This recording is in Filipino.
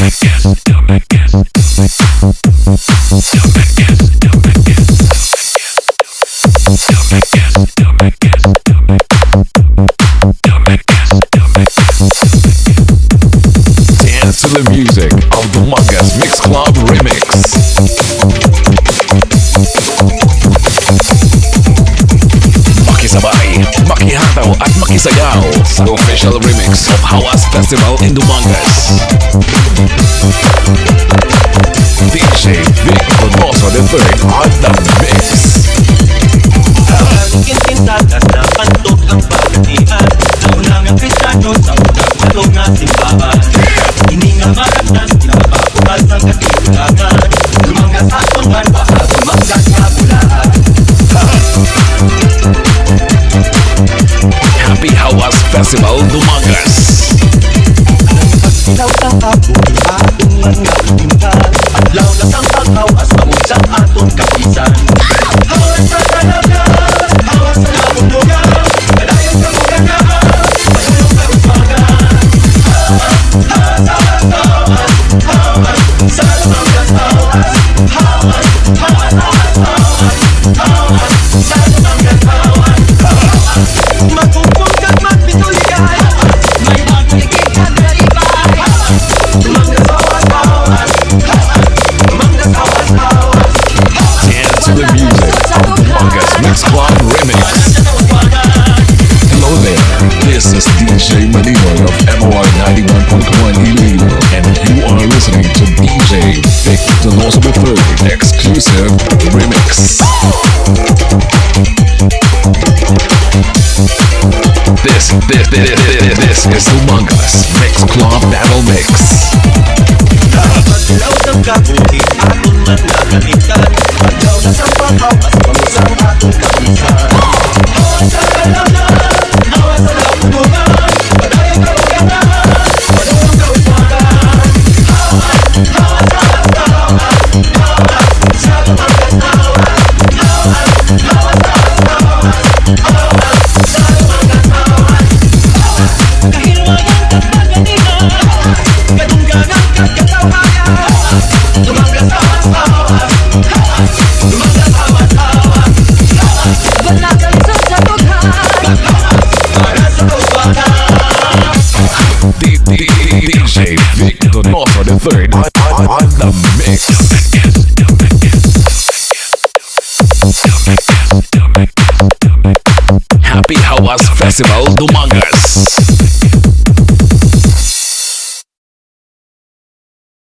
Dance to the music of the Mangas Mix Club Remix. Makisabay, makihataw at makisayaw sa official remix of Hawas Festival in Dumangas. DJ Vic Donoso III on the mix. Kintintagas na pantok ang pagkatian sa unang ang Kristiyano sa unang malog na simbahan. Hindi nga maragtas, pinapapukas ng katipulangan. Dumangas aton man, baka dumangas nga bulaan. Happy Hawas Festival Dumangas. Ilaw ng kapuli atong mga pintal. Adlaw na sang paghawas, pamunsang aton kapisan. Hawas sa kalagas, hawas sa nabundugan. Kadayon sa bugagan, pagulong ka usmagan. Hawas, hawas, hawas, hawas, sa Dumangas hawas. Hawas, hawas, hawas, hawas, hawas, sa Dumangas hawas. Magpupong kag magpituligay, may magligid kag nalibay. Dumangas hawas, hawas, Dumangas hawas, hawas. Dance to the music of the Mangas Mix Club Remix. Hello there, this is DJ Manilo of MOR 91.1 Iloilo, and you are listening to DJ Vic Donoso III exclusive remix. This is Dumangas Mix Club Battle Mix. Paglaw ng kabuti, aton man nakalitan. Paglaw na sa paghawas, pamusang aton kapisan. Hawas sa kalagas, hawas sa nabundugan. Padayon ka uganan, pagulong ka usmagan. Hawas, hawas, hawas, hawas, hawas, sa Dumangas hawas. Hawas, hawas, hawas, hawas, hawas, sa Dumangas hawas. Kahilwayan kag pagkatigan, kadungganan kag katawagan. Dumangas hawas, hawas, hawas, Dumangas hawas, hawas, hawas. Banagan sa dughan, para sa usmagan. DJ Vic Donoso III on the mix. Happy Hawas Festival Dumangas.